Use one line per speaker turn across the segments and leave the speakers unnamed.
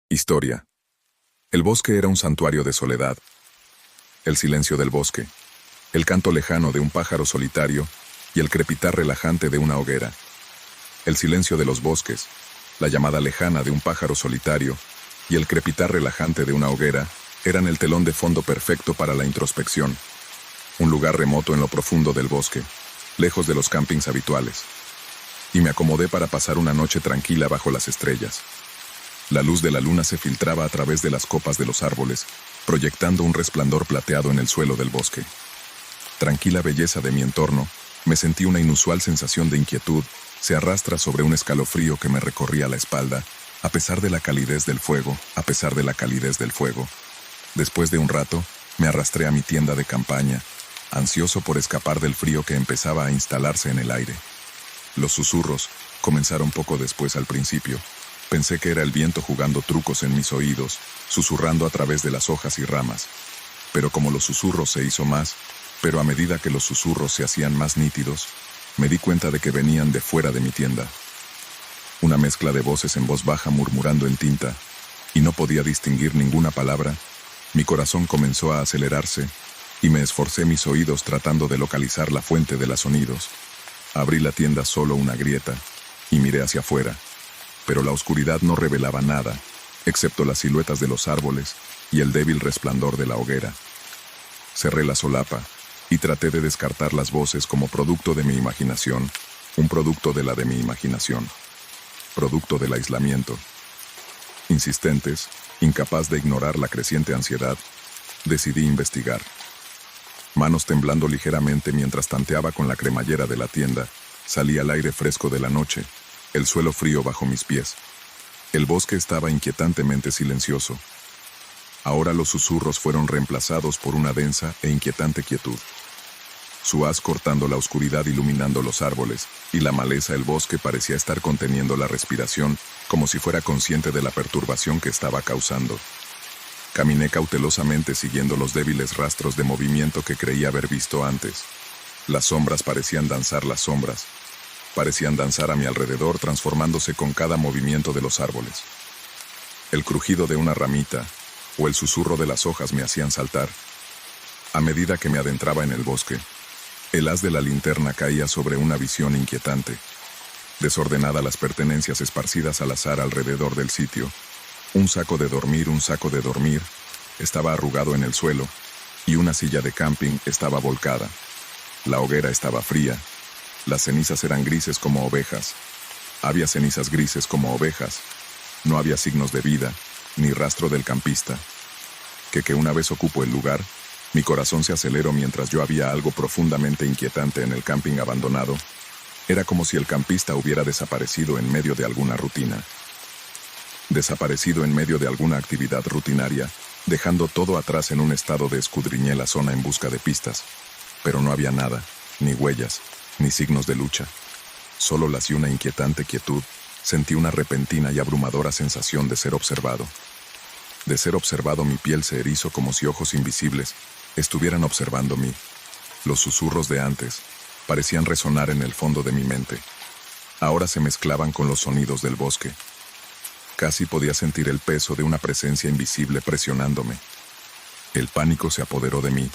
Historia. El bosque era un santuario de soledad. El silencio del bosque, el canto lejano de un pájaro solitario y el crepitar relajante de una hoguera. El silencio de los bosques, la llamada lejana de un pájaro solitario y el crepitar relajante de una hoguera eran el telón de fondo perfecto para la introspección. Un lugar remoto en lo profundo del bosque, lejos de los campings habituales. Y me acomodé para pasar una noche tranquila bajo las estrellas. La luz de la luna se filtraba a través de las copas de los árboles, proyectando un resplandor plateado en el suelo del bosque. Tranquila belleza de mi entorno, me sentí una inusual sensación de inquietud, se arrastra sobre un escalofrío que me recorría la espalda, a pesar de la calidez del fuego, Después de un rato, me arrastré a mi tienda de campaña, ansioso por escapar del frío que empezaba a instalarse en el aire. Los susurros comenzaron poco después al principio. Pensé que era el viento jugando trucos en mis oídos, susurrando a través de las hojas y ramas. Pero como los susurros se hizo más, pero a medida que los susurros se hacían más nítidos, me di cuenta de que venían de fuera de mi tienda. Una mezcla de voces en voz baja murmurando en tinta, y no podía distinguir ninguna palabra. Mi corazón comenzó a acelerarse, y me esforcé mis oídos tratando de localizar la fuente de los sonidos. Abrí la tienda solo una grieta, y miré hacia afuera. Pero la oscuridad no revelaba nada, excepto las siluetas de los árboles y el débil resplandor de la hoguera. Cerré la solapa y traté de descartar las voces como producto de mi imaginación, un producto de la de mi imaginación, producto del aislamiento. Insistentes, incapaz de ignorar la creciente ansiedad, decidí investigar. Manos temblando ligeramente mientras tanteaba con la cremallera de la tienda, salí al aire fresco de la noche, el suelo frío bajo mis pies. El bosque estaba inquietantemente silencioso. Ahora los susurros fueron reemplazados por una densa e inquietante quietud. Su haz cortando la oscuridad iluminando los árboles, y la maleza del bosque parecía estar conteniendo la respiración, como si fuera consciente de la perturbación que estaba causando. Caminé cautelosamente siguiendo los débiles rastros de movimiento que creía haber visto antes. Las sombras parecían danzar a mi alrededor, transformándose con cada movimiento de los árboles. El crujido de una ramita o el susurro de las hojas me hacían saltar. A medida que me adentraba en el bosque, el haz de la linterna caía sobre una visión inquietante. Desordenada las pertenencias esparcidas al azar alrededor del sitio. Un saco de dormir, estaba arrugado en el suelo, y una silla de camping estaba volcada. La hoguera estaba fría. Las cenizas eran grises como ovejas. Había cenizas grises como ovejas. No había signos de vida, ni rastro del campista. Que una vez ocupo el lugar, mi corazón se aceleró mientras yo había algo profundamente inquietante en el camping abandonado. Era como si el campista hubiera desaparecido en medio de alguna rutina. Desaparecido en medio de alguna actividad rutinaria, dejando todo atrás en un estado de escudriñé la zona en busca de pistas. Pero no había nada, ni huellas, ni signos de lucha. Solo las y una inquietante quietud, sentí una repentina y abrumadora sensación de ser observado. De ser observado, mi piel se erizó como si ojos invisibles estuvieran observando mí. Los susurros de antes parecían resonar en el fondo de mi mente. Ahora se mezclaban con los sonidos del bosque. Casi podía sentir el peso de una presencia invisible presionándome. El pánico se apoderó de mí.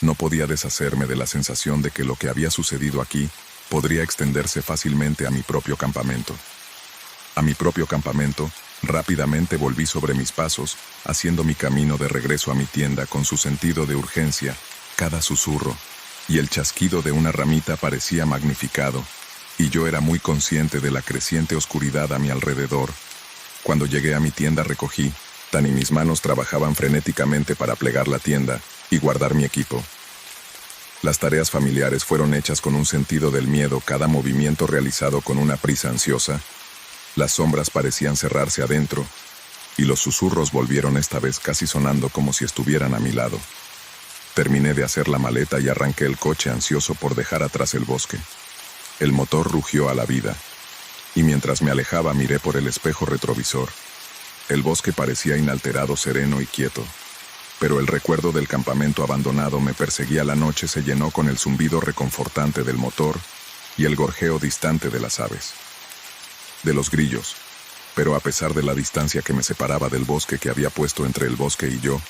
No podía deshacerme de la sensación de que lo que había sucedido aquí podría extenderse fácilmente a mi propio campamento. Rápidamente volví sobre mis pasos, haciendo mi camino de regreso a mi tienda con su sentido de urgencia, cada susurro, y el chasquido de una ramita parecía magnificado, y yo era muy consciente de la creciente oscuridad a mi alrededor. Cuando llegué a mi tienda recogí, y mis manos trabajaban frenéticamente para plegar la tienda y guardar mi equipo. Las tareas familiares fueron hechas con un sentido del miedo, cada movimiento realizado con una prisa ansiosa. Las sombras parecían cerrarse adentro, y los susurros volvieron esta vez casi sonando como si estuvieran a mi lado. Terminé de hacer la maleta y arranqué el coche ansioso por dejar atrás el bosque. El motor rugió a la vida, y mientras me alejaba miré por el espejo retrovisor. El bosque parecía inalterado, sereno y quieto. Pero el recuerdo del campamento abandonado me perseguía. La noche se llenó con el zumbido reconfortante del motor y el gorjeo distante de las aves. De los grillos. Pero a pesar de la distancia que me separaba del bosque que había puesto entre el bosque y yo,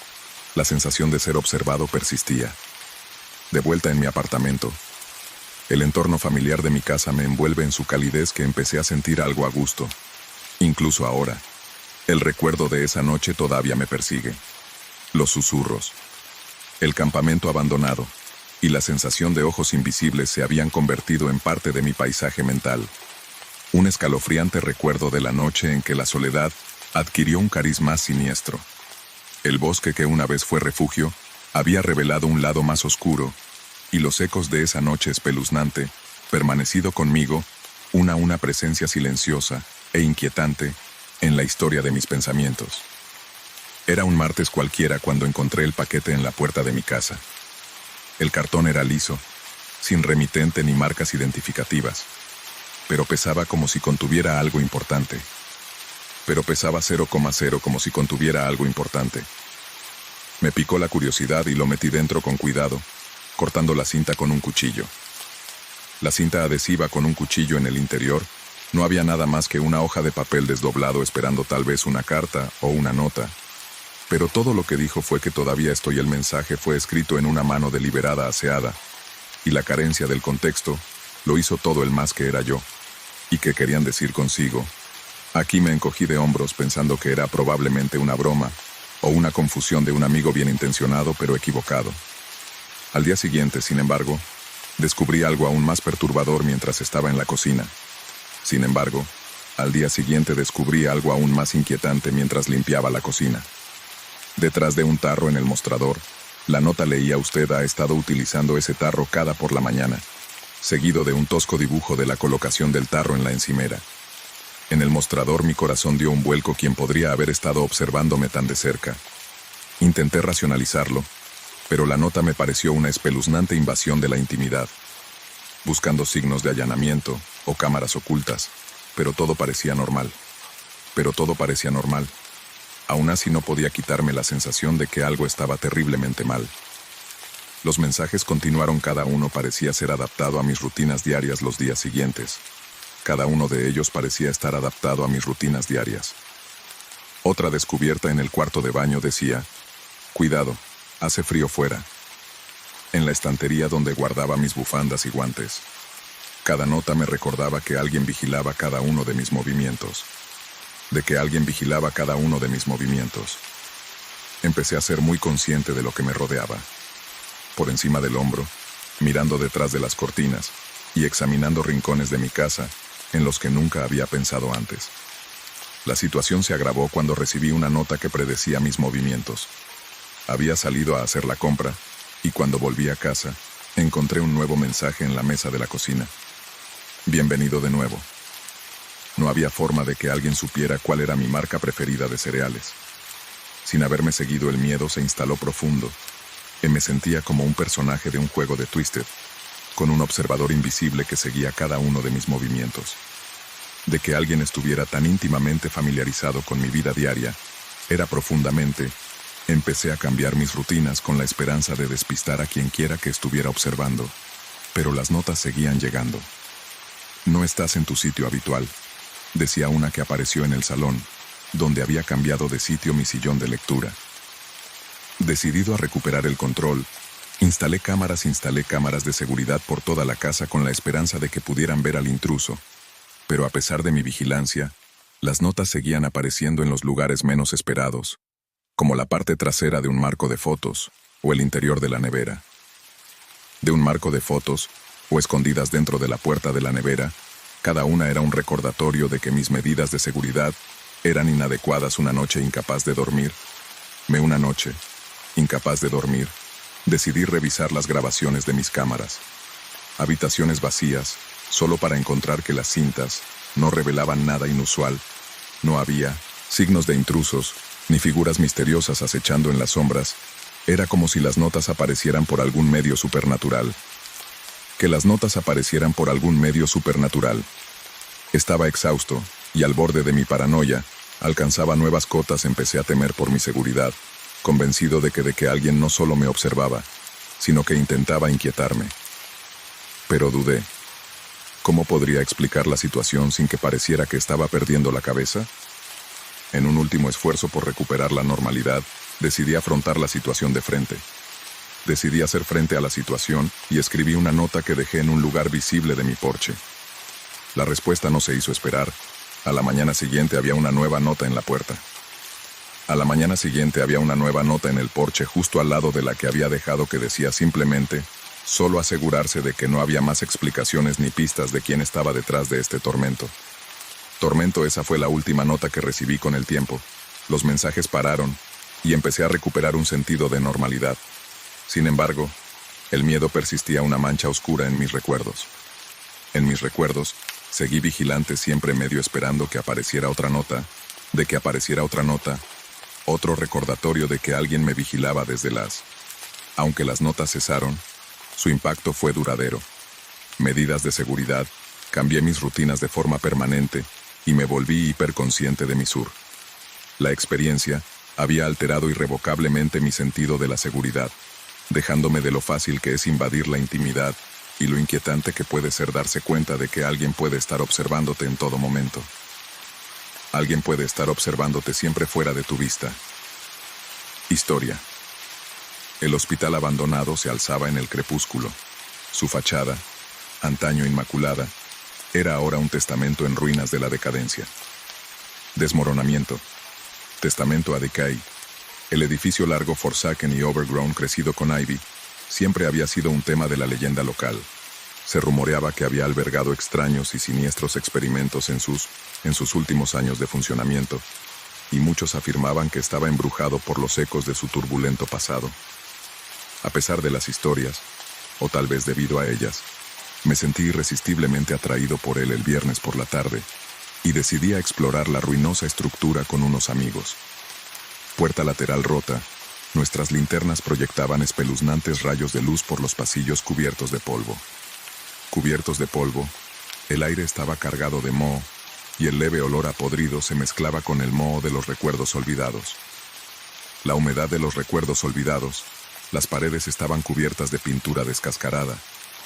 la sensación de ser observado persistía. De vuelta en mi apartamento, el entorno familiar de mi casa me envuelve en su calidez que empecé a sentir algo a gusto. Incluso ahora, el recuerdo de esa noche todavía me persigue. Los susurros, el campamento abandonado y la sensación de ojos invisibles se habían convertido en parte de mi paisaje mental. Un escalofriante recuerdo de la noche en que la soledad adquirió un cariz más siniestro. El bosque que una vez fue refugio había revelado un lado más oscuro, y los ecos de esa noche espeluznante, permanecido conmigo, una presencia silenciosa e inquietante en la historia de mis pensamientos. Era un martes cualquiera cuando encontré el paquete en la puerta de mi casa. El cartón era liso, sin remitente ni marcas identificativas, pero pesaba como si contuviera algo importante. Pero pesaba 0,0 como si contuviera algo importante. Me picó la curiosidad y lo metí dentro con cuidado, cortando la cinta con un cuchillo. La cinta adhesiva con un cuchillo en el interior, no había nada más que una hoja de papel desdoblado esperando tal vez una carta o una nota. Pero todo lo que dijo fue que todavía estoy. El mensaje fue escrito en una mano deliberada aseada, y la carencia del contexto lo hizo todo el más que era yo. ¿Y qué querían decir consigo? Aquí me encogí de hombros pensando que era probablemente una broma, o una confusión de un amigo bien intencionado pero equivocado. Al día siguiente, sin embargo, descubrí algo aún más perturbador mientras estaba en la cocina. Sin embargo, al día siguiente descubrí algo aún más inquietante mientras limpiaba la cocina. Detrás de un tarro en el mostrador, la nota leía: usted ha estado utilizando ese tarro cada por la mañana, seguido de un tosco dibujo de la colocación del tarro en la encimera. En el mostrador mi corazón dio un vuelco. ¿Quién podría haber estado observándome tan de cerca? Intenté racionalizarlo, pero la nota me pareció una espeluznante invasión de la intimidad. Buscando signos de allanamiento o cámaras ocultas, pero todo parecía normal. Aún así no podía quitarme la sensación de que algo estaba terriblemente mal. Los mensajes continuaron. Cada uno parecía ser adaptado a mis rutinas diarias los días siguientes. Cada uno de ellos parecía estar adaptado a mis rutinas diarias. Otra descubierta en el cuarto de baño decía: cuidado, hace frío fuera. En la estantería donde guardaba mis bufandas y guantes. Cada nota me recordaba que alguien vigilaba cada uno de mis movimientos. Empecé a ser muy consciente de lo que me rodeaba. Por encima del hombro, mirando detrás de las cortinas y examinando rincones de mi casa en los que nunca había pensado antes. La situación se agravó cuando recibí una nota que predecía mis movimientos. Había salido a hacer la compra, y cuando volví a casa, encontré un nuevo mensaje en la mesa de la cocina. Bienvenido de nuevo. No había forma de que alguien supiera cuál era mi marca preferida de cereales. Sin haberme seguido, el miedo se instaló profundo, y me sentía como un personaje de un juego de Twisted, con un observador invisible que seguía cada uno de mis movimientos. De que alguien estuviera tan íntimamente familiarizado con mi vida diaria, era profundamente. Empecé a cambiar mis rutinas con la esperanza de despistar a quien quiera que estuviera observando, pero las notas seguían llegando. No estás en tu sitio habitual, decía una que apareció en el salón, donde había cambiado de sitio mi sillón de lectura. Decidido a recuperar el control, instalé cámaras de seguridad por toda la casa con la esperanza de que pudieran ver al intruso. Pero a pesar de mi vigilancia, las notas seguían apareciendo en los lugares menos esperados, como la parte trasera de un marco de fotos o el interior de la nevera. De un marco de fotos, o escondidas dentro de la puerta de la nevera, cada una era un recordatorio de que mis medidas de seguridad eran inadecuadas. Una noche incapaz de dormir, decidí revisar las grabaciones de mis cámaras. Habitaciones vacías, solo para encontrar que las cintas no revelaban nada inusual. No había signos de intrusos, ni figuras misteriosas acechando en las sombras. Era como si las notas aparecieran por algún medio supernatural. Estaba exhausto, y al borde de mi paranoia, alcanzaba nuevas cotas. Empecé a temer por mi seguridad, convencido de que alguien no solo me observaba, sino que intentaba inquietarme. Pero dudé. ¿Cómo podría explicar la situación sin que pareciera que estaba perdiendo la cabeza? En un último esfuerzo por recuperar la normalidad, decidí afrontar la situación de frente. Decidí hacer frente a la situación y escribí una nota que dejé en un lugar visible de mi porche. La respuesta no se hizo esperar. A la mañana siguiente había una nueva nota en la puerta. A la mañana siguiente había una nueva nota en el porche justo al lado de la que había dejado, que decía simplemente, solo asegurarse de que no había más explicaciones ni pistas de quién estaba detrás de este tormento. Esa fue la última nota que recibí con el tiempo. Los mensajes pararon y empecé a recuperar un sentido de normalidad. Sin embargo, el miedo persistía, una mancha oscura en mis recuerdos. En mis recuerdos, seguí vigilante, siempre medio esperando que apareciera otra nota, otro recordatorio de que alguien me vigilaba desde las... Aunque las notas cesaron, su impacto fue duradero. Medidas de seguridad, cambié mis rutinas de forma permanente y me volví hiperconsciente de mi sur. La experiencia había alterado irrevocablemente mi sentido de la seguridad, dejándome de lo fácil que es invadir la intimidad y lo inquietante que puede ser darse cuenta de que alguien puede estar observándote en todo momento. Alguien puede estar observándote siempre fuera de tu vista. Historia. El hospital abandonado se alzaba en el crepúsculo. Su fachada, antaño inmaculada, era ahora un testamento en ruinas de la decadencia. Desmoronamiento. Testamento a decay. El edificio largo, forsaken y overgrown, crecido con ivy, siempre había sido un tema de la leyenda local. Se rumoreaba que había albergado extraños y siniestros experimentos en sus últimos años de funcionamiento, y muchos afirmaban que estaba embrujado por los ecos de su turbulento pasado. A pesar de las historias, o tal vez debido a ellas, me sentí irresistiblemente atraído por él el viernes por la tarde, y decidí a explorar la ruinosa estructura con unos amigos. Puerta lateral rota, nuestras linternas proyectaban espeluznantes rayos de luz por los pasillos cubiertos de polvo. Cubiertos de polvo, el aire estaba cargado de moho, y el leve olor a podrido se mezclaba con el moho de los recuerdos olvidados. La humedad de los recuerdos olvidados, las paredes estaban cubiertas de pintura descascarada,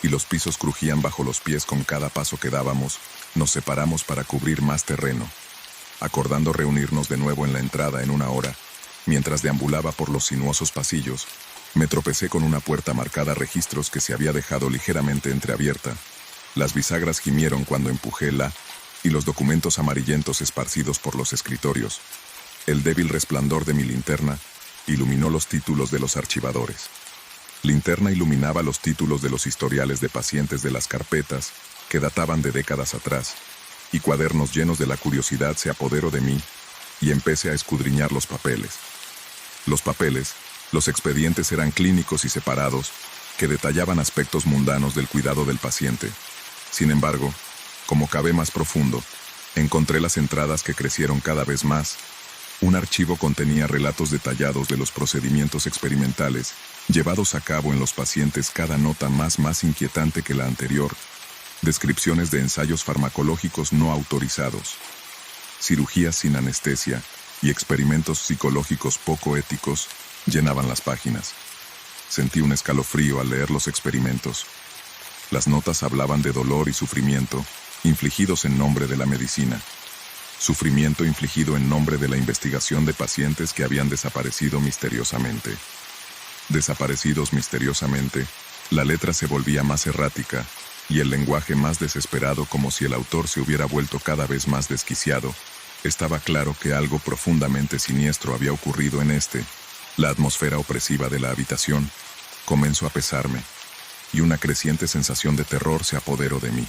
y los pisos crujían bajo los pies con cada paso que dábamos. Nos separamos para cubrir más terreno, acordando reunirnos de nuevo en la entrada en una hora. Mientras deambulaba por los sinuosos pasillos, me tropecé con una puerta marcada registros que se había dejado ligeramente entreabierta. Las bisagras gimieron cuando empujé y los documentos amarillentos esparcidos por los escritorios. El débil resplandor de mi linterna iluminó los títulos de los archivadores. Linterna iluminaba los títulos de los historiales de pacientes de las carpetas, que databan de décadas atrás, y cuadernos llenos de la curiosidad se apoderó de mí, y empecé a escudriñar los papeles. Los expedientes eran clínicos y separados, que detallaban aspectos mundanos del cuidado del paciente. Sin embargo, como cavé más profundo, encontré las entradas que crecieron cada vez más. Un archivo contenía relatos detallados de los procedimientos experimentales llevados a cabo en los pacientes, cada nota más inquietante que la anterior. Descripciones de ensayos farmacológicos no autorizados, cirugías sin anestesia y experimentos psicológicos poco éticos llenaban las páginas. Sentí un escalofrío al leer los experimentos. Las notas hablaban de dolor y sufrimiento infligidos en nombre de la medicina. Sufrimiento infligido en nombre de la investigación de pacientes que habían desaparecido misteriosamente. Desaparecidos misteriosamente, la letra se volvía más errática y el lenguaje más desesperado, como si el autor se hubiera vuelto cada vez más desquiciado. Estaba claro que algo profundamente siniestro había ocurrido en la atmósfera opresiva de la habitación comenzó a pesarme, y una creciente sensación de terror se apoderó de mí.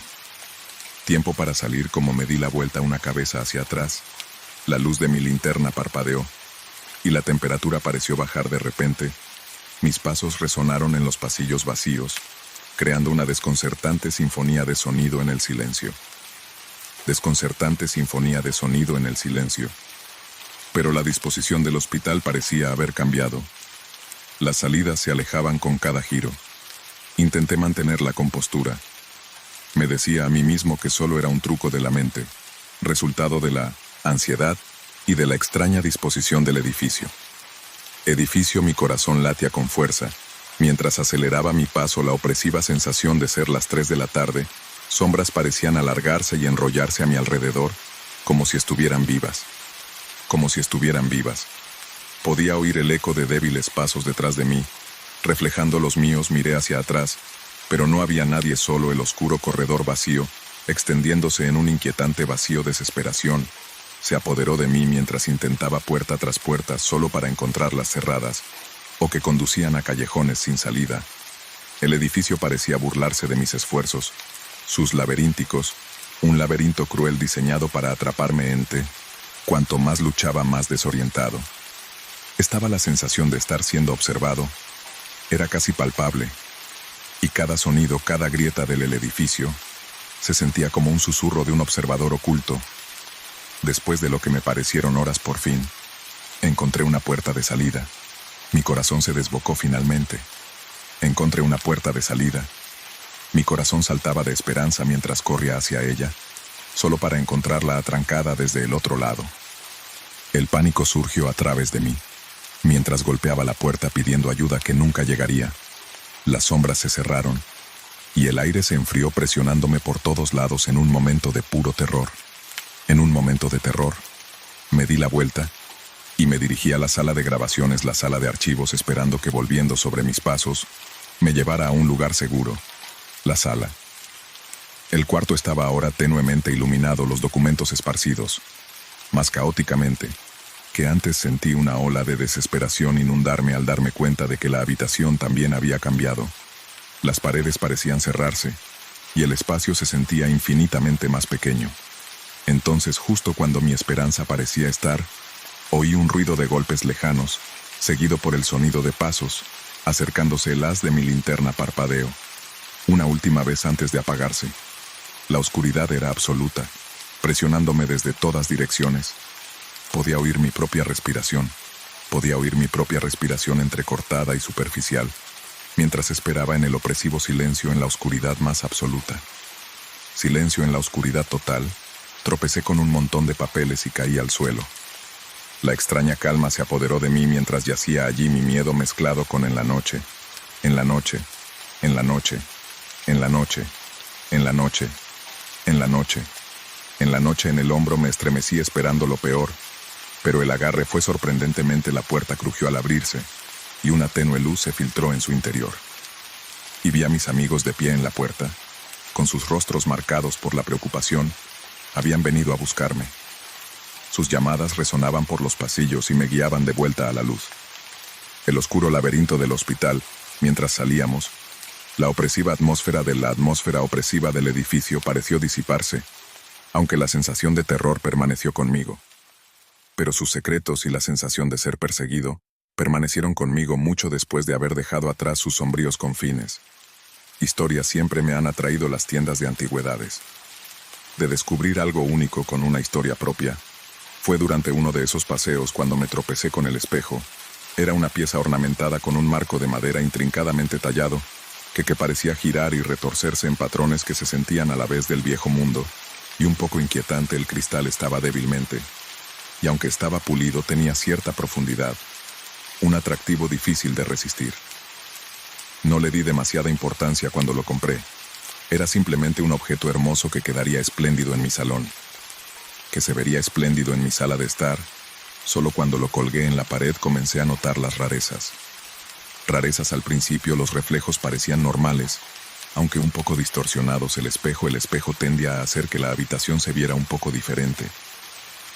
Tiempo para salir. Como me di la vuelta una cabeza hacia atrás, la luz de mi linterna parpadeó, y la temperatura pareció bajar de repente. Mis pasos resonaron en los pasillos vacíos, creando una desconcertante sinfonía de sonido en el silencio. Desconcertante sinfonía de sonido en el silencio. Pero la disposición del hospital parecía haber cambiado. Las salidas se alejaban con cada giro. Intenté mantener la compostura. Me decía a mí mismo que solo era un truco de la mente, resultado de la ansiedad y de la extraña disposición del edificio. Mi corazón latía con fuerza. Mientras aceleraba mi paso, la opresiva sensación de ser las 3 de la tarde, sombras parecían alargarse y enrollarse a mi alrededor, como si estuvieran vivas. como si estuvieran vivas. Podía oír el eco de débiles pasos detrás de mí. Reflejando los míos, miré hacia atrás, pero no había nadie, solo el oscuro corredor vacío, extendiéndose en un inquietante vacío. Desesperación se apoderó de mí mientras intentaba puerta tras puerta solo para encontrarlas cerradas, o que conducían a callejones sin salida. El edificio parecía burlarse de mis esfuerzos, sus laberínticos, un laberinto cruel diseñado para atraparme cuanto más luchaba, más desorientado. Estaba la sensación de estar siendo observado. Era casi palpable, y cada sonido, cada grieta del edificio, se sentía como un susurro de un observador oculto. Después de lo que me parecieron horas, por fin, encontré una puerta de salida. Mi corazón se desbocó finalmente. Encontré una puerta de salida. Mi corazón saltaba de esperanza mientras corría hacia ella, solo para encontrarla atrancada desde el otro lado. El pánico surgió a través de mí, mientras golpeaba la puerta pidiendo ayuda que nunca llegaría. Las sombras se cerraron, y el aire se enfrió presionándome por todos lados en un momento de puro terror. En un momento de terror, me di la vuelta y me dirigí a la sala de grabaciones, la sala de archivos, esperando que, volviendo sobre mis pasos, me llevara a un lugar seguro. La sala. El cuarto estaba ahora tenuemente iluminado, los documentos esparcidos. Más caóticamente que antes, sentí una ola de desesperación inundarme al darme cuenta de que la habitación también había cambiado. Las paredes parecían cerrarse, y el espacio se sentía infinitamente más pequeño. Entonces, justo cuando mi esperanza parecía estar, oí un ruido de golpes lejanos, seguido por el sonido de pasos. Acercándose, el haz de mi linterna parpadeó, una última vez antes de apagarse. La oscuridad era absoluta, presionándome desde todas direcciones. Podía oír mi propia respiración. Podía oír mi propia respiración entrecortada y superficial, mientras esperaba en el opresivo silencio, en la oscuridad más absoluta. Silencio en la oscuridad total. Tropecé con un montón de papeles y caí al suelo. La extraña calma se apoderó de mí mientras yacía allí, mi miedo mezclado con en la noche, en la noche, en la noche, en la noche, en la noche, en la noche, en la noche. En el hombro me estremecí esperando lo peor, pero el agarre fue sorprendentemente. La puerta crujió al abrirse, y una tenue luz se filtró en su interior. Y vi a mis amigos de pie en la puerta, con sus rostros marcados por la preocupación. Habían venido a buscarme. Sus llamadas resonaban por los pasillos y me guiaban de vuelta a la luz. El oscuro laberinto del hospital, mientras salíamos, la opresiva atmósfera opresiva del edificio pareció disiparse, aunque la sensación de terror permaneció conmigo. Pero sus secretos y la sensación de ser perseguido permanecieron conmigo mucho después de haber dejado atrás sus sombríos confines. Historias siempre me han atraído las tiendas de antigüedades. De descubrir algo único con una historia propia, fue durante uno de esos paseos cuando me tropecé con el espejo. Era una pieza ornamentada con un marco de madera intrincadamente tallado, que parecía girar y retorcerse en patrones que se sentían a la vez del viejo mundo, y un poco inquietante. El cristal estaba débilmente, y aunque estaba pulido, tenía cierta profundidad, un atractivo difícil de resistir. No le di demasiada importancia cuando lo compré. Era simplemente un objeto hermoso que quedaría espléndido en mi salón, que se vería espléndido en mi sala de estar. Solo cuando lo colgué en la pared comencé a notar las rarezas. Rarezas al principio. Los reflejos parecían normales, aunque un poco distorsionados. El espejo tendía a hacer que la habitación se viera un poco diferente,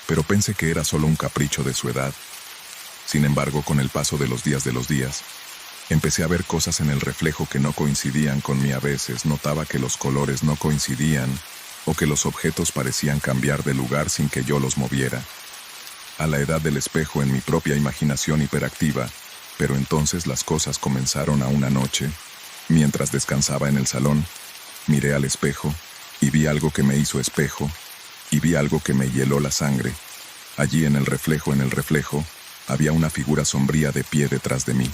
pero pensé que era solo un capricho de su edad. Sin embargo, con el paso de los días, empecé a ver cosas en el reflejo que no coincidían con mí. A veces notaba que los colores no coincidían, o que los objetos parecían cambiar de lugar sin que yo los moviera. A la edad del espejo, en mi propia imaginación hiperactiva, pero entonces las cosas comenzaron. A una noche, mientras descansaba en el salón, miré al espejo, y vi algo que me hizo espejo, y vi algo que me hieló la sangre. Allí en el reflejo, había una figura sombría de pie detrás de mí.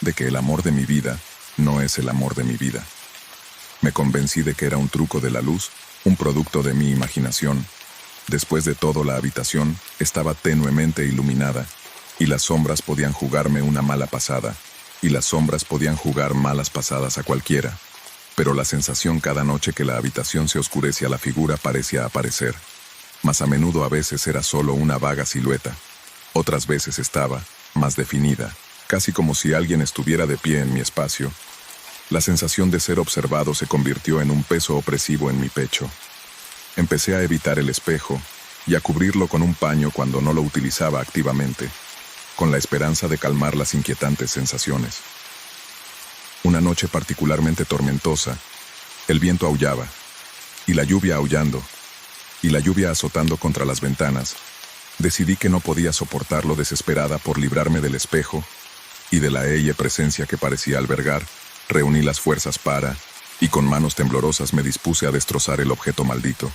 De que el amor de mi vida no es el amor de mi vida. Me convencí de que era un truco de la luz, un producto de mi imaginación. Después de todo, la habitación estaba tenuemente iluminada, y las sombras podían jugarme una mala pasada, y las sombras podían jugar malas pasadas a cualquiera. Pero la sensación cada noche que la habitación se oscurecía, la figura parecía aparecer. mas a menudo a veces era solo una vaga silueta. Otras veces estaba, más definida, casi como si alguien estuviera de pie en mi espacio. La sensación de ser observado se convirtió en un peso opresivo en mi pecho. Empecé a evitar el espejo y a cubrirlo con un paño cuando no lo utilizaba activamente, con la esperanza de calmar las inquietantes sensaciones. Una noche particularmente tormentosa, el viento aullaba, y la lluvia aullando, y la lluvia azotando contra las ventanas, decidí que no podía soportarlo desesperada por librarme del espejo y de la presencia que parecía albergar. Reuní las fuerzas y con manos temblorosas me dispuse a destrozar el objeto maldito.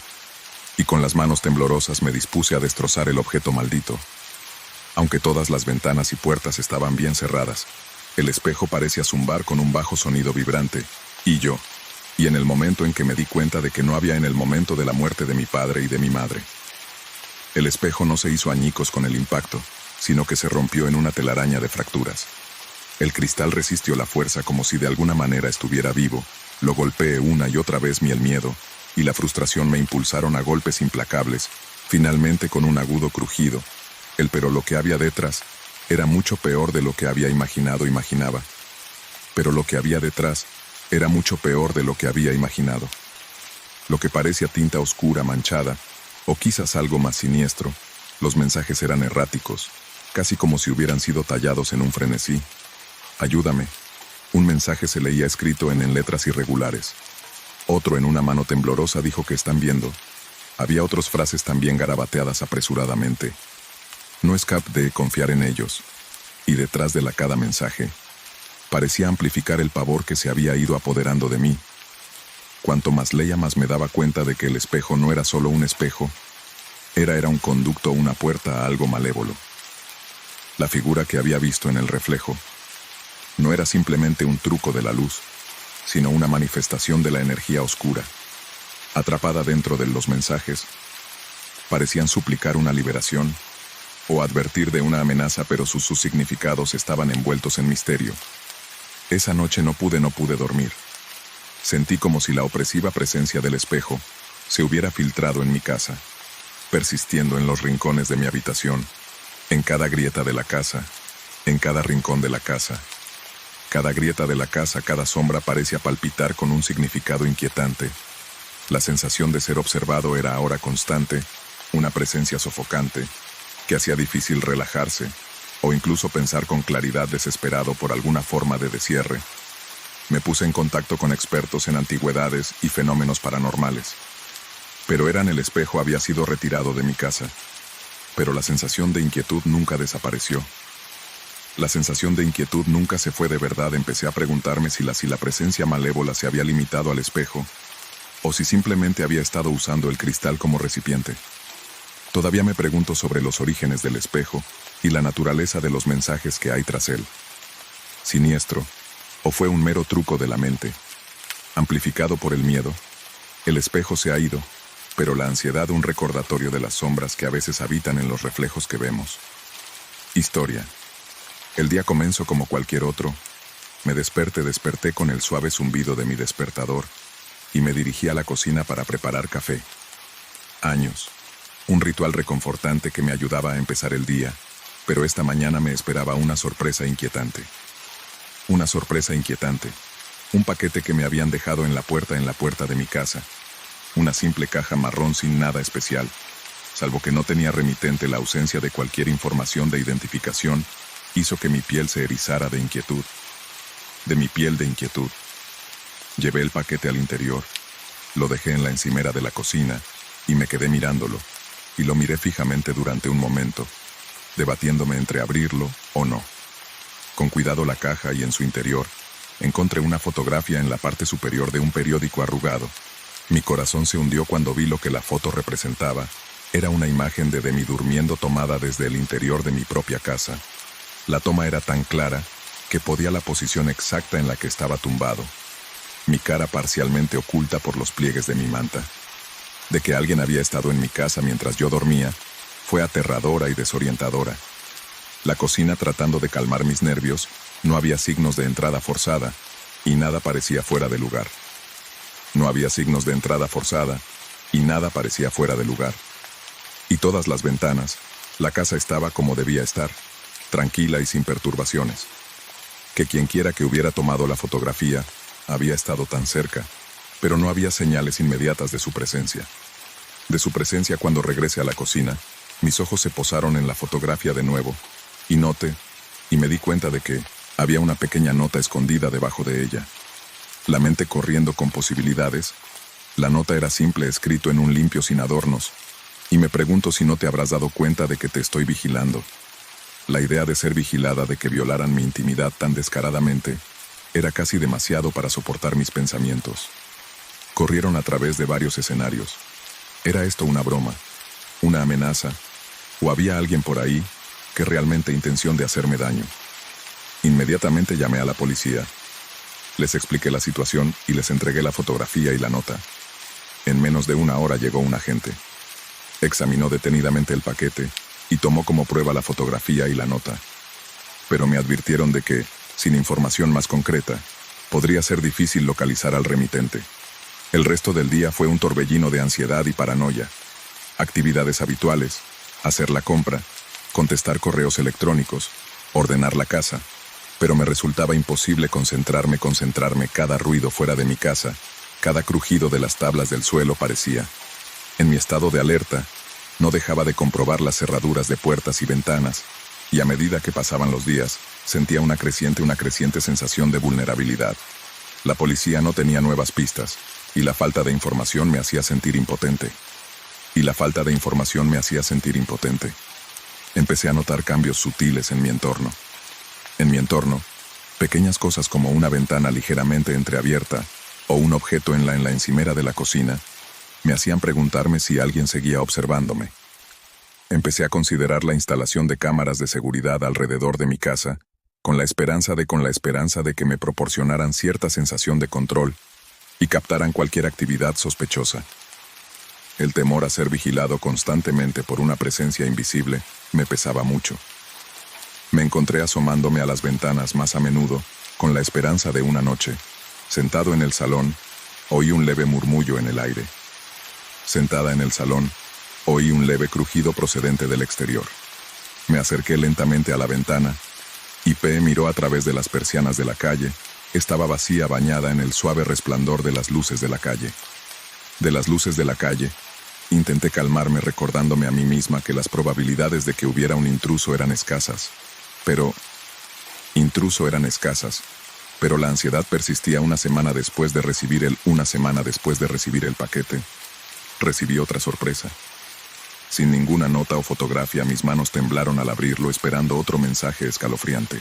Aunque todas las ventanas y puertas estaban bien cerradas, el espejo parecía zumbar con un bajo sonido vibrante, y en el momento en que me di cuenta de que no había en el momento de la muerte de mi padre y de mi madre. El espejo no se hizo añicos con el impacto, sino que se rompió en una telaraña de fracturas. El cristal resistió la fuerza como si de alguna manera estuviera vivo. Lo golpeé una y otra vez el miedo y la frustración me impulsaron a golpes implacables, finalmente con un agudo crujido. Pero lo que había detrás era mucho peor de lo que había imaginaba. Pero lo que había detrás era mucho peor de lo que había imaginado. Lo que parecía tinta oscura manchada, o quizás algo más siniestro, los mensajes eran erráticos, casi como si hubieran sido tallados en un frenesí. Ayúdame. Un mensaje se leía escrito en letras irregulares. Otro en una mano temblorosa dijo que están viendo. Había otras frases también garabateadas apresuradamente. No es capaz de confiar en ellos. Y detrás de cada mensaje, parecía amplificar el pavor que se había ido apoderando de mí. Cuanto más leía, más me daba cuenta de que el espejo no era solo un espejo. Era un conducto, una puerta a algo malévolo. La figura que había visto en el reflejo no era simplemente un truco de la luz, sino una manifestación de la energía oscura. Atrapada dentro de los mensajes, parecían suplicar una liberación o advertir de una amenaza, pero sus significados estaban envueltos en misterio. Esa noche no pude dormir. Sentí como si la opresiva presencia del espejo se hubiera filtrado en mi casa, persistiendo en los rincones de mi habitación, en cada grieta de la casa, en cada rincón de la casa. Cada grieta de la casa, cada sombra parecía palpitar con un significado inquietante. La sensación de ser observado era ahora constante, una presencia sofocante, que hacía difícil relajarse, o incluso pensar con claridad, desesperado por alguna forma de descierre. Me puse en contacto con expertos en antigüedades y fenómenos paranormales. Pero el espejo había sido retirado de mi casa. Pero la sensación de inquietud nunca desapareció. La sensación de inquietud nunca se fue de verdad. Empecé a preguntarme si la presencia malévola se había limitado al espejo, o si simplemente había estado usando el cristal como recipiente. Todavía me pregunto sobre los orígenes del espejo y la naturaleza de los mensajes que hay tras él. Siniestro, o fue un mero truco de la mente, amplificado por el miedo. El espejo se ha ido, pero la ansiedad un recordatorio de las sombras que a veces habitan en los reflejos que vemos. Historia. El día comenzó como cualquier otro. Me desperté con el suave zumbido de mi despertador y me dirigí a la cocina para preparar café. Años. Un ritual reconfortante que me ayudaba a empezar el día, pero esta mañana me esperaba una sorpresa inquietante. Una sorpresa inquietante. Un paquete que me habían dejado en la puerta de mi casa. Una simple caja marrón sin nada especial, salvo que no tenía remitente. La ausencia de cualquier información de identificación hizo que mi piel se erizara de inquietud. De mi piel de inquietud. Llevé el paquete al interior, lo dejé en la encimera de la cocina y me quedé mirándolo, y lo miré fijamente durante un momento, debatiéndome entre abrirlo o no. Con cuidado la caja y en su interior, encontré una fotografía en la parte superior de un periódico arrugado. Mi corazón se hundió cuando vi lo que la foto representaba. Era una imagen de mí durmiendo tomada desde el interior de mi propia casa. La toma era tan clara que podía la posición exacta en la que estaba tumbado, mi cara parcialmente oculta por los pliegues de mi manta. De que alguien había estado en mi casa mientras yo dormía, fue aterradora y desorientadora. La cocina, tratando de calmar mis nervios, no había signos de entrada forzada, y nada parecía fuera de lugar. No había signos de entrada forzada, y nada parecía fuera de lugar. todas las ventanas, la casa estaba como debía estar, tranquila y sin perturbaciones. Que quienquiera que hubiera tomado la fotografía había estado tan cerca, pero no había señales inmediatas de su presencia. De su presencia cuando regrese a la cocina, mis ojos se posaron en la fotografía de nuevo, y me di cuenta de que había una pequeña nota escondida debajo de ella. La mente corriendo con posibilidades, la nota era simple escrito en un limpio sin adornos, y me pregunto si no te habrás dado cuenta de que te estoy vigilando. La idea de ser vigilada, de que violaran mi intimidad tan descaradamente, era casi demasiado para soportar mis pensamientos. Corrieron a través de varios escenarios. ¿Era esto una broma? ¿Una amenaza? ¿O había alguien por ahí que realmente intención de hacerme daño? Inmediatamente llamé a la policía. Les expliqué la situación y les entregué la fotografía y la nota. En menos de una hora llegó un agente. Examinó detenidamente el paquete y tomó como prueba la fotografía y la nota. Pero me advirtieron de que, sin información más concreta, podría ser difícil localizar al remitente. El resto del día fue un torbellino de ansiedad y paranoia. Actividades habituales, hacer la compra, contestar correos electrónicos, ordenar la casa, pero me resultaba imposible concentrarme, cada ruido fuera de mi casa, cada crujido de las tablas del suelo parecía. En mi estado de alerta, no dejaba de comprobar las cerraduras de puertas y ventanas, y a medida que pasaban los días, sentía una creciente sensación de vulnerabilidad. La policía no tenía nuevas pistas, y la falta de información me hacía sentir impotente. Empecé a notar cambios sutiles en mi entorno. Pequeñas cosas como una ventana ligeramente entreabierta o un objeto en la encimera de la cocina me hacían preguntarme si alguien seguía observándome. Empecé a considerar la instalación de cámaras de seguridad alrededor de mi casa, con la esperanza de que me proporcionaran cierta sensación de control y captaran cualquier actividad sospechosa. El temor a ser vigilado constantemente por una presencia invisible me pesaba mucho. Me encontré asomándome a las ventanas más a menudo, con la esperanza de una noche. Sentado en el salón, oí un leve murmullo en el aire. Sentada en el salón, oí un leve crujido procedente del exterior. Me acerqué lentamente a la ventana, y P miró a través de las persianas de la calle. Estaba vacía, bañada en el suave resplandor de las luces de la calle. Intenté calmarme recordándome a mí misma que las probabilidades de que hubiera un intruso eran escasas. Pero la ansiedad persistía. Una semana después de recibir el paquete, recibí otra sorpresa. Sin ninguna nota o fotografía, mis manos temblaron al abrirlo, esperando otro mensaje escalofriante.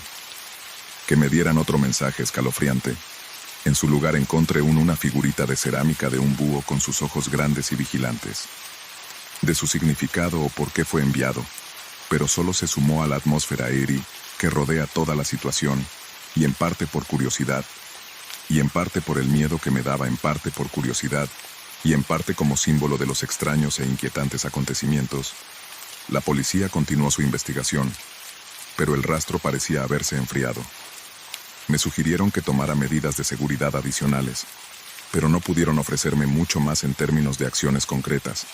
Que me dieran otro mensaje escalofriante. En su lugar encontré una figurita de cerámica de un búho con sus ojos grandes y vigilantes. De su significado o por qué fue enviado, pero solo se sumó a la atmósfera aérea que rodea toda la situación, y en parte por curiosidad, y en parte por el miedo que me daba, en parte por curiosidad, y en parte como símbolo de los extraños e inquietantes acontecimientos. La policía continuó su investigación, pero el rastro parecía haberse enfriado. Me sugirieron que tomara medidas de seguridad adicionales, pero no pudieron ofrecerme mucho más en términos de acciones concretas.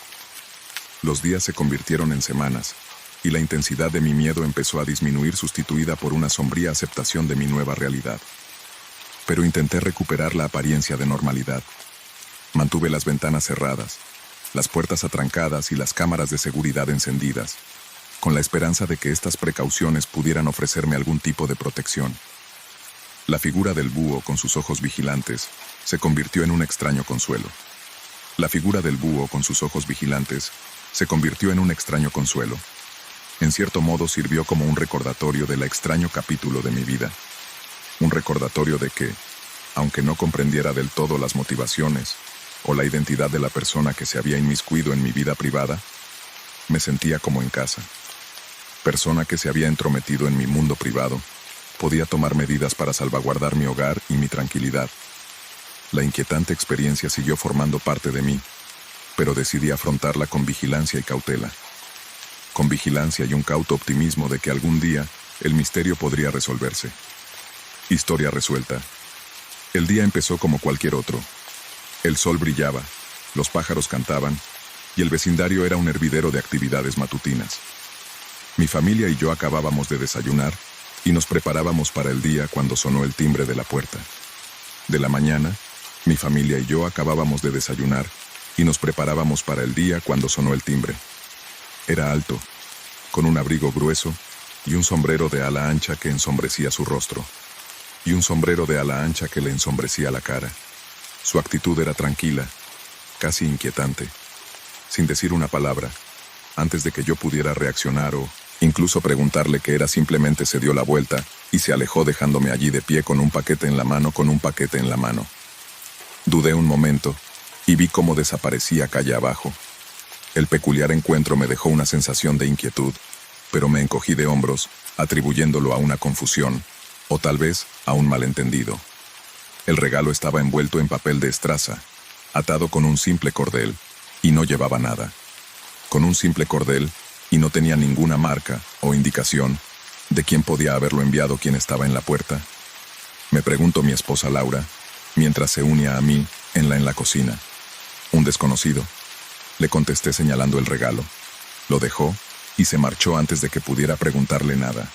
Los días se convirtieron en semanas, y la intensidad de mi miedo empezó a disminuir, sustituida por una sombría aceptación de mi nueva realidad. Pero intenté recuperar la apariencia de normalidad. Mantuve las ventanas cerradas, las puertas atrancadas y las cámaras de seguridad encendidas, con la esperanza de que estas precauciones pudieran ofrecerme algún tipo de protección. La figura del búho con sus ojos vigilantes se convirtió en un extraño consuelo. En cierto modo sirvió como un recordatorio del extraño capítulo de mi vida. Un recordatorio de que, aunque no comprendiera del todo las motivaciones o la identidad de la persona que se había inmiscuido en mi vida privada, me sentía como en casa. Persona que se había entrometido en mi mundo privado, podía tomar medidas para salvaguardar mi hogar y mi tranquilidad. La inquietante experiencia siguió formando parte de mí, pero decidí afrontarla con vigilancia y cautela. Con vigilancia y un cauto optimismo de que algún día el misterio podría resolverse. Historia resuelta. El día empezó como cualquier otro. El sol brillaba, los pájaros cantaban, y el vecindario era un hervidero de actividades matutinas. Mi familia y yo acabábamos de desayunar y nos preparábamos para el día cuando sonó el timbre de la puerta. De la mañana, mi familia y yo acabábamos de desayunar y nos preparábamos para el día cuando sonó el timbre. Era alto, con un abrigo grueso y un sombrero de ala ancha que ensombrecía su rostro, y un sombrero de ala ancha que le ensombrecía la cara. Su actitud era tranquila, casi inquietante. Sin decir una palabra, antes de que yo pudiera reaccionar o incluso preguntarle qué era, simplemente se dio la vuelta y se alejó dejándome allí de pie con un paquete en la mano. Dudé un momento y vi cómo desaparecía calle abajo. El peculiar encuentro me dejó una sensación de inquietud, pero me encogí de hombros, atribuyéndolo a una confusión, o tal vez a un malentendido. El regalo estaba envuelto en papel de estraza, atado con un simple cordel, y no llevaba nada. Con un simple cordel, y no tenía ninguna marca o indicación de quién podía haberlo enviado, quién estaba en la puerta. Me preguntó mi esposa Laura, mientras se unía a mí en la cocina. Un desconocido, le contesté señalando el regalo. Lo dejó y se marchó antes de que pudiera preguntarle nada.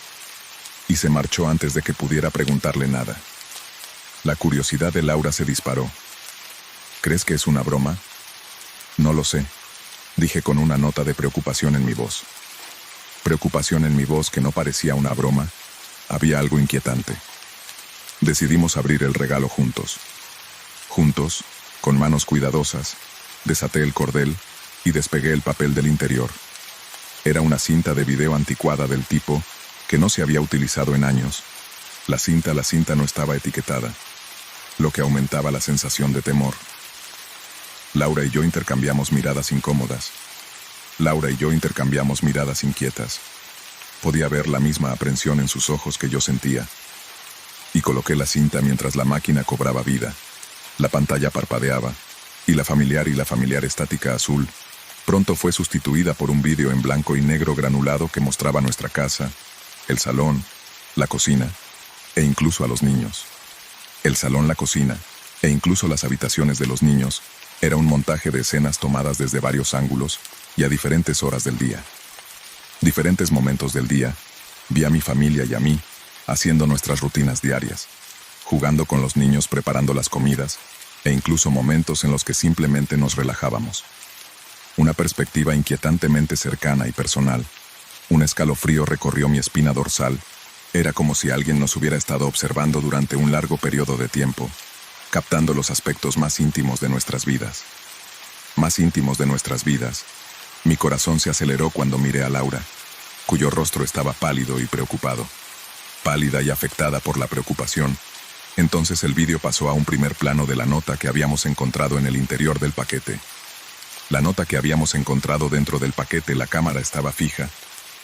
La curiosidad de Laura se disparó. ¿Crees que es una broma? No lo sé, dije con una nota de preocupación en mi voz. Preocupación en mi voz que no parecía una broma. Había algo inquietante. Decidimos abrir el regalo juntos. Juntos, con manos cuidadosas, desaté el cordel y despegué el papel del interior. Era una cinta de video anticuada del tipo que no se había utilizado en años. La cinta no estaba etiquetada, lo que aumentaba la sensación de temor. Laura y yo intercambiamos miradas incómodas. Miradas inquietas. Podía ver la misma aprensión en sus ojos que yo sentía. Y coloqué la cinta mientras la máquina cobraba vida. La pantalla parpadeaba, y la familiar estática azul pronto fue sustituida por un vídeo en blanco y negro granulado que mostraba nuestra casa, el salón, la cocina, e incluso a los niños. El salón, la cocina, e incluso las habitaciones de los niños, era un montaje de escenas tomadas desde varios ángulos y a diferentes horas del día. Diferentes momentos del día, vi a mi familia y a mí haciendo nuestras rutinas diarias, jugando con los niños, preparando las comidas, e incluso momentos en los que simplemente nos relajábamos. Una perspectiva inquietantemente cercana y personal. Un escalofrío recorrió mi espina dorsal. Era como si alguien nos hubiera estado observando durante un largo periodo de tiempo, captando los aspectos más íntimos de nuestras vidas. Mi corazón se aceleró cuando miré a Laura, cuyo rostro estaba pálido y preocupado. Pálida y afectada por la preocupación. Entonces el vídeo pasó a un primer plano de la nota que habíamos encontrado en el interior del paquete. La nota que habíamos encontrado dentro del paquete, la cámara estaba fija,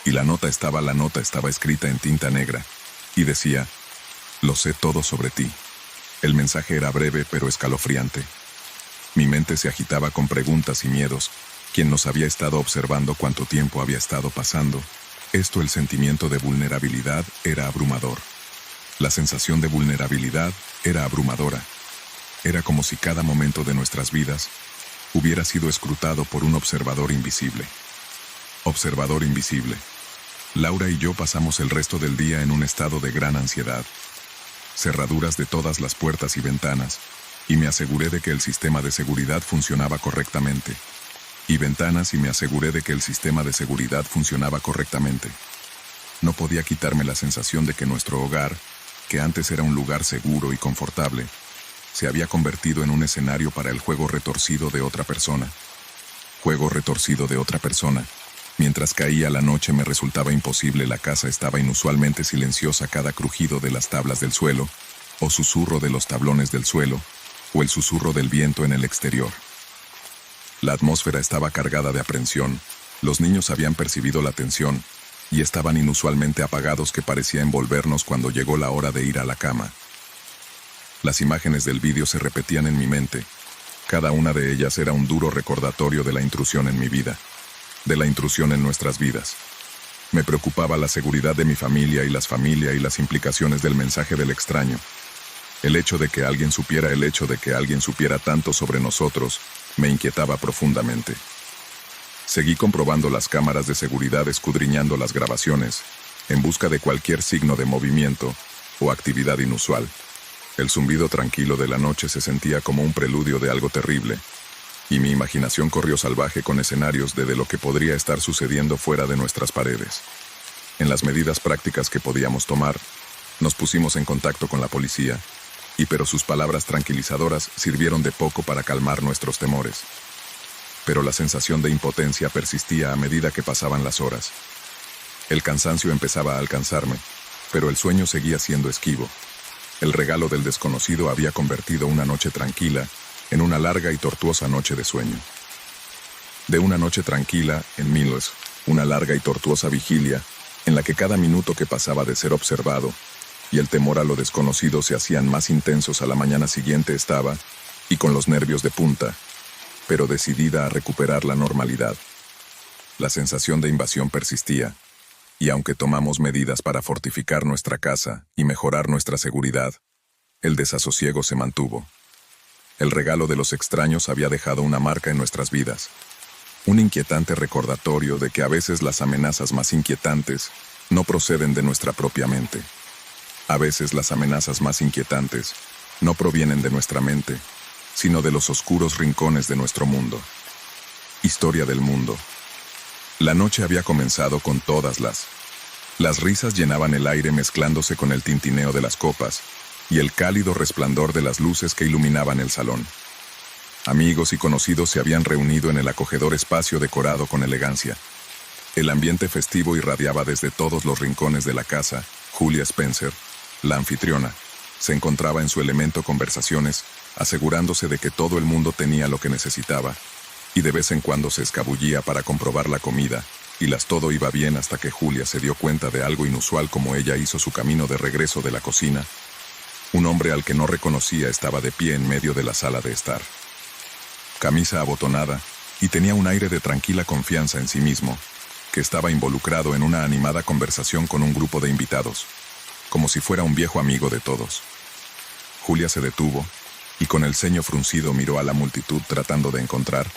y la nota estaba escrita en tinta negra, y decía: «Lo sé todo sobre ti». El mensaje era breve pero escalofriante. Mi mente se agitaba con preguntas y miedos. ¿Quién nos había estado observando? ¿Cuánto tiempo había estado pasando? El sentimiento de vulnerabilidad era abrumador. La sensación de vulnerabilidad era abrumadora. Era como si cada momento de nuestras vidas hubiera sido escrutado por un observador invisible. Observador invisible. Laura y yo pasamos el resto del día en un estado de gran ansiedad. Cerraduras de todas las puertas y ventanas, y me aseguré de que el sistema de seguridad funcionaba correctamente. No podía quitarme la sensación de que nuestro hogar, que antes era un lugar seguro y confortable, se había convertido en un escenario para el juego retorcido de otra persona. Mientras caía la noche me resultaba imposible. La casa estaba inusualmente silenciosa. Cada crujido de las tablas del suelo, o susurro de los tablones del suelo, o el susurro del viento en el exterior. La atmósfera estaba cargada de aprensión. Los niños habían percibido la tensión, y estaban inusualmente apagados que parecía envolvernos cuando llegó la hora de ir a la cama. Las imágenes del vídeo se repetían en mi mente. Cada una de ellas era un duro recordatorio de la intrusión en mi vida, de la intrusión en nuestras vidas. Me preocupaba la seguridad de mi familia y las implicaciones del mensaje del extraño. El hecho de que alguien supiera tanto sobre nosotros, me inquietaba profundamente. Seguí comprobando las cámaras de seguridad, escudriñando las grabaciones, en busca de cualquier signo de movimiento o actividad inusual. El zumbido tranquilo de la noche se sentía como un preludio de algo terrible, y mi imaginación corrió salvaje con escenarios de lo que podría estar sucediendo fuera de nuestras paredes. En las medidas prácticas que podíamos tomar, nos pusimos en contacto con la policía, pero sus palabras tranquilizadoras sirvieron de poco para calmar nuestros temores. Pero la sensación de impotencia persistía a medida que pasaban las horas. El cansancio empezaba a alcanzarme, pero el sueño seguía siendo esquivo. El regalo del desconocido había convertido una noche tranquila en una larga y tortuosa noche de sueño. De una noche tranquila, en Milos, una larga y tortuosa vigilia, en la que cada minuto que pasaba de ser observado y el temor a lo desconocido se hacían más intensos a la mañana siguiente estaba, y con los nervios de punta, pero decidida a recuperar la normalidad. La sensación de invasión persistía, y aunque tomamos medidas para fortificar nuestra casa y mejorar nuestra seguridad, el desasosiego se mantuvo. El regalo de los extraños había dejado una marca en nuestras vidas. Un inquietante recordatorio de que a veces las amenazas más inquietantes no proceden de nuestra propia mente. A veces las amenazas más inquietantes no provienen de nuestra mente, sino de los oscuros rincones de nuestro mundo. Historia del mundo. La noche había comenzado con todas las risas llenaban el aire mezclándose con el tintineo de las copas y el cálido resplandor de las luces que iluminaban el salón. Amigos y conocidos se habían reunido en el acogedor espacio decorado con elegancia. El ambiente festivo irradiaba desde todos los rincones de la casa. Julia Spencer, la anfitriona, se encontraba en su elemento conversaciones, asegurándose de que todo el mundo tenía lo que necesitaba, y de vez en cuando se escabullía para comprobar la comida, y todo iba bien hasta que Julia se dio cuenta de algo inusual como ella hizo su camino de regreso de la cocina. Un hombre al que no reconocía estaba de pie en medio de la sala de estar. Camisa abotonada, y tenía un aire de tranquila confianza en sí mismo, que estaba involucrado en una animada conversación con un grupo de invitados, como si fuera un viejo amigo de todos. Julia se detuvo, y con el ceño fruncido miró a la multitud tratando de encontrar.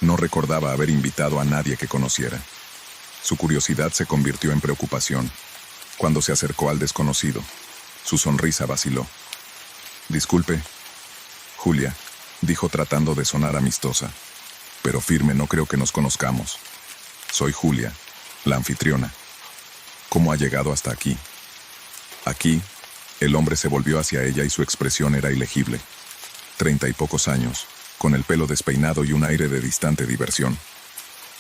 No recordaba haber invitado a nadie que conociera. Su curiosidad se convirtió en preocupación. Cuando se acercó al desconocido, su sonrisa vaciló. «Disculpe, Julia», dijo tratando de sonar amistosa, pero firme, «no creo que nos conozcamos. Soy Julia, la anfitriona. ¿Cómo ha llegado hasta aquí?» «Aquí», el hombre se volvió hacia ella y su expresión era ilegible. 30 y pocos años, con el pelo despeinado y un aire de distante diversión.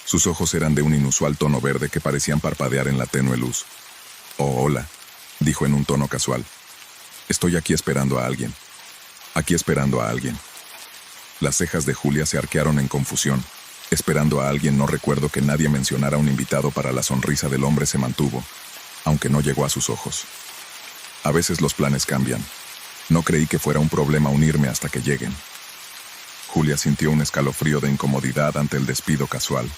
Sus ojos eran de un inusual tono verde que parecían parpadear en la tenue luz. «Oh, hola», dijo en un tono casual. «Estoy aquí esperando a alguien. Aquí esperando a alguien». Las cejas de Julia se arquearon en confusión. Esperando a alguien, no recuerdo que nadie mencionara un invitado. Para la sonrisa del hombre se mantuvo, aunque no llegó a sus ojos. «A veces los planes cambian. No creí que fuera un problema unirme hasta que lleguen». Julia sintió un escalofrío de incomodidad ante el despido casual.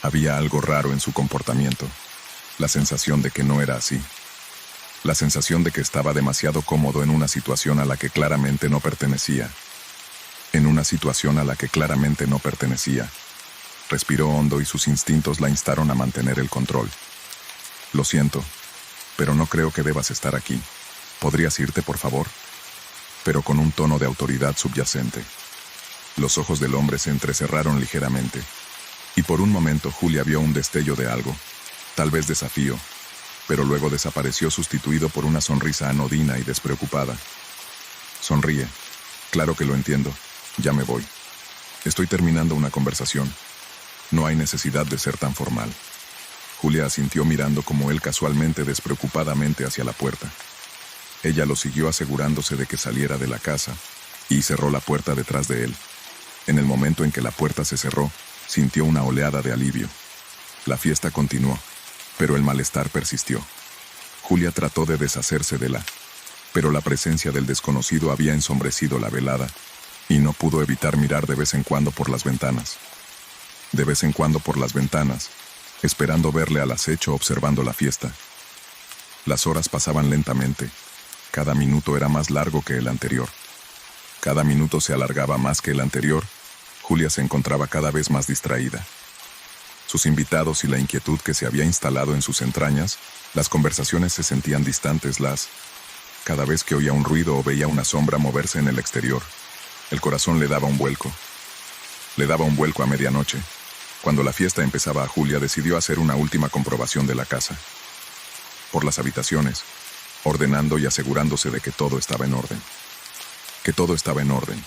Había algo raro en su comportamiento. La sensación de que no era así. La sensación de que estaba demasiado cómodo en una situación a la que claramente no pertenecía. En una situación a la que claramente no pertenecía. Respiró hondo y sus instintos la instaron a mantener el control. «Lo siento, pero no creo que debas estar aquí. ¿Podrías irte, por favor?», pero con un tono de autoridad subyacente. Los ojos del hombre se entrecerraron ligeramente, y por un momento Julia vio un destello de algo, tal vez desafío, pero luego desapareció sustituido por una sonrisa anodina y despreocupada. «Sonríe. Claro que lo entiendo. Ya me voy. Estoy terminando una conversación. No hay necesidad de ser tan formal». Julia asintió mirando como él casualmente despreocupadamente hacia la puerta. Ella lo siguió asegurándose de que saliera de la casa, y cerró la puerta detrás de él. En el momento en que la puerta se cerró, sintió una oleada de alivio. La fiesta continuó, pero el malestar persistió. Julia trató de deshacerse pero la presencia del desconocido había ensombrecido la velada, y no pudo evitar mirar de vez en cuando por las ventanas. De vez en cuando por las ventanas, esperando verle al acecho observando la fiesta. Las horas pasaban lentamente. Cada minuto era más largo que el anterior. Cada minuto se alargaba más que el anterior. Julia se encontraba cada vez más distraída. sus invitados y la inquietud que se había instalado en sus entrañas, las conversaciones se sentían distantes. Cada vez que oía un ruido o veía una sombra moverse en el exterior, el corazón le daba un vuelco. Le daba un vuelco a medianoche. Cuando la fiesta empezaba, Julia decidió hacer una última comprobación de la casa. Por las habitaciones, ordenando y asegurándose de que todo estaba en orden. Que todo estaba en orden.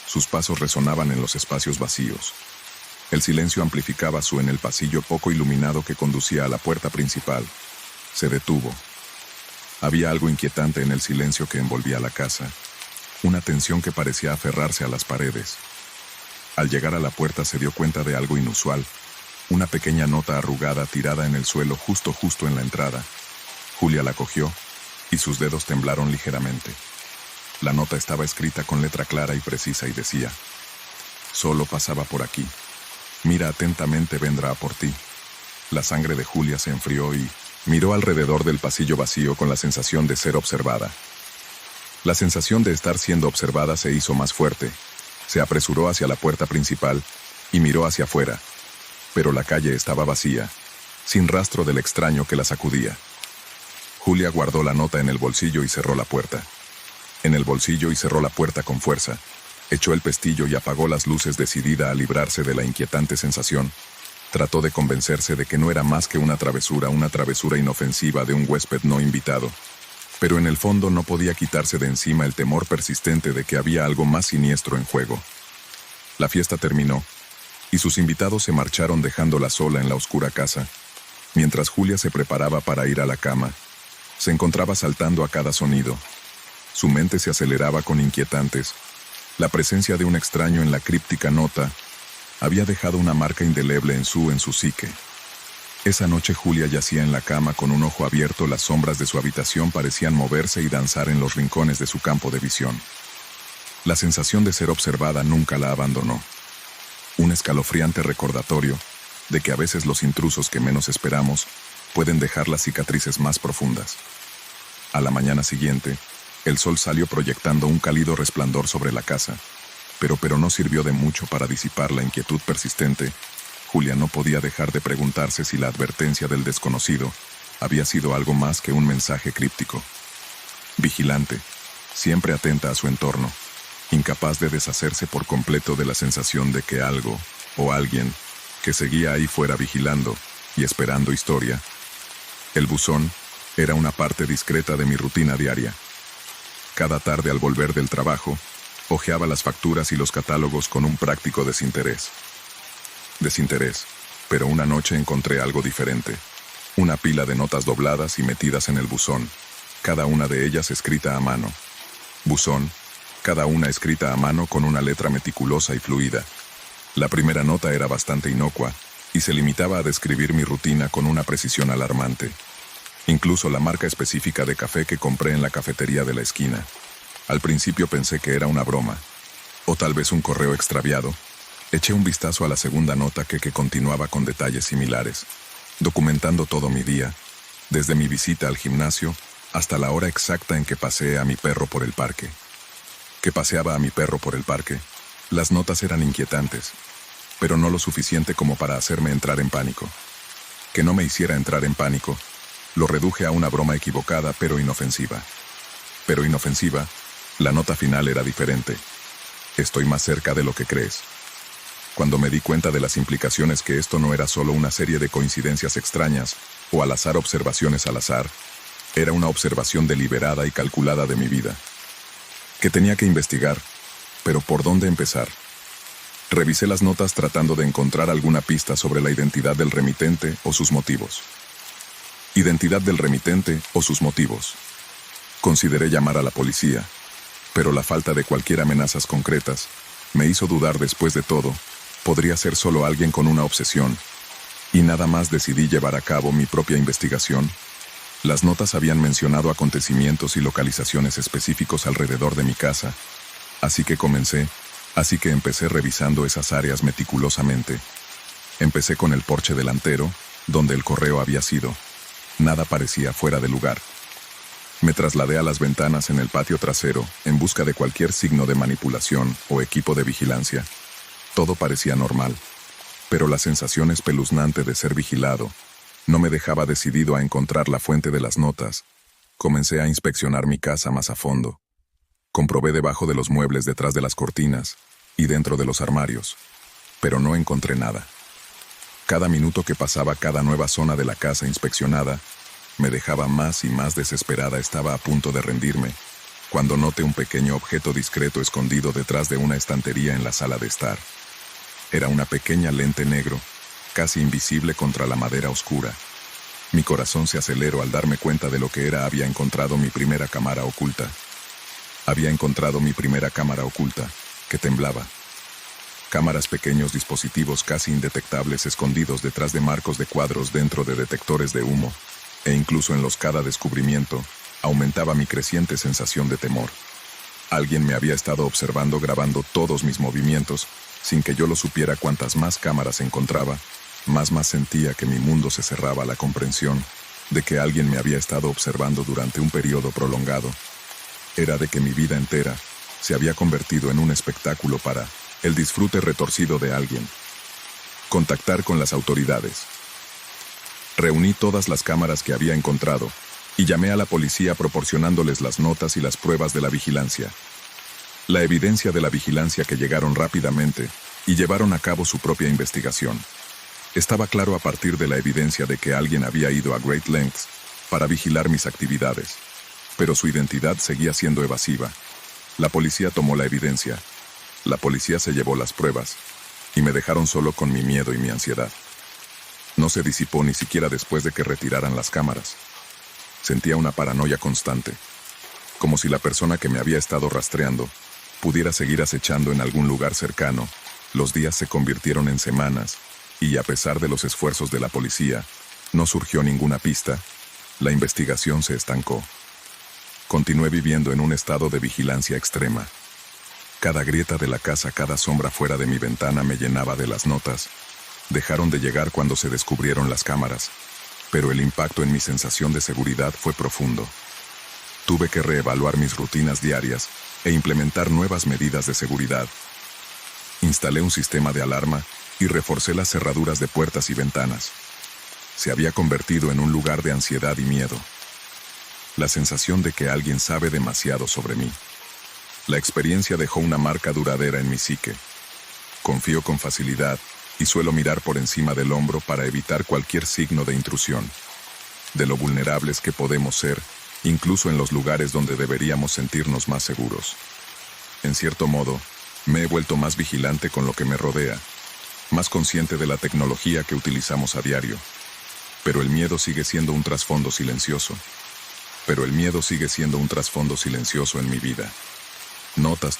Sus pasos resonaban en los espacios vacíos. El silencio amplificaba en el pasillo poco iluminado que conducía a la puerta principal. Se detuvo. Había algo inquietante en el silencio que envolvía la casa, una tensión que parecía aferrarse a las paredes. Al llegar a la puerta se dio cuenta de algo inusual, una pequeña nota arrugada tirada en el suelo justo en la entrada. Julia la cogió y sus dedos temblaron ligeramente. La nota estaba escrita con letra clara y precisa y decía: «Solo pasaba por aquí. Mira atentamente, vendrá a por ti». La sangre de Julia se enfrió y miró alrededor del pasillo vacío con la sensación de ser observada. La sensación de estar siendo observada se hizo más fuerte. Se apresuró hacia la puerta principal y miró hacia afuera, pero la calle estaba vacía, sin rastro del extraño que la sacudía. Julia guardó la nota en el bolsillo y cerró la puerta. En el bolsillo y cerró la puerta con fuerza. Echó el pestillo y apagó las luces, decidida a librarse de la inquietante sensación. Trató de convencerse de que no era más que una travesura inofensiva de un huésped no invitado. Pero en el fondo no podía quitarse de encima el temor persistente de que había algo más siniestro en juego. La fiesta terminó, y sus invitados se marcharon dejándola sola en la oscura casa. Mientras Julia se preparaba para ir a la cama, se encontraba saltando a cada sonido. Su mente se aceleraba con inquietantes. La presencia de un extraño en la críptica nota había dejado una marca indeleble en su psique. Esa noche Julia yacía en la cama con un ojo abierto. Las sombras de su habitación parecían moverse y danzar en los rincones de su campo de visión. La sensación de ser observada nunca la abandonó. Un escalofriante recordatorio de que a veces los intrusos que menos esperamos pueden dejar las cicatrices más profundas. A la mañana siguiente, el sol salió proyectando un cálido resplandor sobre la casa, pero no sirvió de mucho para disipar la inquietud persistente. Julia no podía dejar de preguntarse si la advertencia del desconocido había sido algo más que un mensaje críptico. Vigilante, siempre atenta a su entorno, incapaz de deshacerse por completo de la sensación de que algo o alguien que seguía ahí fuera vigilando y esperando historia. El buzón era una parte discreta de mi rutina diaria. Cada tarde al volver del trabajo, hojeaba las facturas y los catálogos con un práctico desinterés. Pero una noche encontré algo diferente. Una pila de notas dobladas y metidas en el buzón, cada una de ellas escrita a mano. Buzón, cada una escrita a mano con una letra meticulosa y fluida. La primera nota era bastante inocua y se limitaba a describir mi rutina con una precisión alarmante. Incluso la marca específica de café que compré en la cafetería de la esquina. Al principio pensé que era una broma, o tal vez un correo extraviado. Eché un vistazo a la segunda nota que continuaba con detalles similares, documentando todo mi día, desde mi visita al gimnasio hasta la hora exacta en que paseé a mi perro por el parque. Que paseaba a mi perro por el parque. Las notas eran inquietantes, pero no lo suficiente como para hacerme entrar en pánico. Que no me hiciera entrar en pánico, lo reduje a una broma equivocada pero inofensiva. Pero inofensiva, la nota final era diferente. Estoy más cerca de lo que crees. Cuando me di cuenta de las implicaciones, que esto no era solo una serie de coincidencias extrañas o al azar, observaciones al azar, era una observación deliberada y calculada de mi vida. Que tenía que investigar, pero ¿por dónde empezar? Revisé las notas tratando de encontrar alguna pista sobre la identidad del remitente o sus motivos. Identidad del remitente o sus motivos. Consideré llamar a la policía, pero la falta de cualquier amenazas concretas me hizo dudar. Después de todo, podría ser solo alguien con una obsesión, y nada más. Decidí llevar a cabo mi propia investigación. Las notas habían mencionado acontecimientos y localizaciones específicos alrededor de mi casa, así que empecé revisando esas áreas meticulosamente. Empecé con el porche delantero, donde el correo había sido. Nada parecía fuera de lugar. Me trasladé a las ventanas en el patio trasero, en busca de cualquier signo de manipulación o equipo de vigilancia. Todo parecía normal, Pero la sensación espeluznante de ser vigilado no me dejaba decidido a encontrar la fuente de las notas. Comencé a inspeccionar mi casa más a fondo. Comprobé debajo de los muebles, detrás de las cortinas y dentro de los armarios, pero no encontré nada. Cada minuto que pasaba, cada nueva zona de la casa inspeccionada, me dejaba más y más desesperada. Estaba a punto de rendirme, cuando noté un pequeño objeto discreto escondido detrás de una estantería en la sala de estar. Era una pequeña lente negro, casi invisible contra la madera oscura. Mi corazón se aceleró al darme cuenta de lo que era. Había encontrado mi primera cámara oculta. Había encontrado mi primera cámara oculta, que temblaba. Cámaras, pequeños dispositivos casi indetectables escondidos detrás de marcos de cuadros, dentro de detectores de humo, e incluso en cada descubrimiento, aumentaba mi creciente sensación de temor. Alguien me había estado observando, grabando todos mis movimientos, sin que yo lo supiera. Cuantas más cámaras encontraba, más sentía que mi mundo se cerraba. La comprensión de que alguien me había estado observando durante un periodo prolongado era de que mi vida entera se había convertido en un espectáculo para el disfrute retorcido de alguien. Contactar con las autoridades. Reuní todas las cámaras que había encontrado y llamé a la policía proporcionándoles las notas y las pruebas de la vigilancia. La evidencia de la vigilancia, que llegaron rápidamente y llevaron a cabo su propia investigación. Estaba claro a partir de la evidencia de que alguien había ido a great lengths para vigilar mis actividades, pero su identidad seguía siendo evasiva. La policía tomó la evidencia, la policía se llevó las pruebas, y me dejaron solo con mi miedo y mi ansiedad. No se disipó ni siquiera después de que retiraran las cámaras. Sentía una paranoia constante, como si la persona que me había estado rastreando pudiera seguir acechando en algún lugar cercano. Los días se convirtieron en semanas, y a pesar de los esfuerzos de la policía, no surgió ninguna pista. La investigación se estancó. Continué viviendo en un estado de vigilancia extrema. Cada grieta de la casa, cada sombra fuera de mi ventana me llenaba de las notas. Dejaron de llegar cuando se descubrieron las cámaras, pero el impacto en mi sensación de seguridad fue profundo. Tuve que reevaluar mis rutinas diarias e implementar nuevas medidas de seguridad. Instalé un sistema de alarma y reforcé las cerraduras de puertas y ventanas. Se había convertido en un lugar de ansiedad y miedo. La sensación de que alguien sabe demasiado sobre mí. La experiencia dejó una marca duradera en mi psique. Confío con facilidad y suelo mirar por encima del hombro para evitar cualquier signo de intrusión. De lo vulnerables que podemos ser, incluso en los lugares donde deberíamos sentirnos más seguros. En cierto modo, me he vuelto más vigilante con lo que me rodea, más consciente de la tecnología que utilizamos a diario. Pero el miedo sigue siendo un trasfondo silencioso. en mi vida. Notas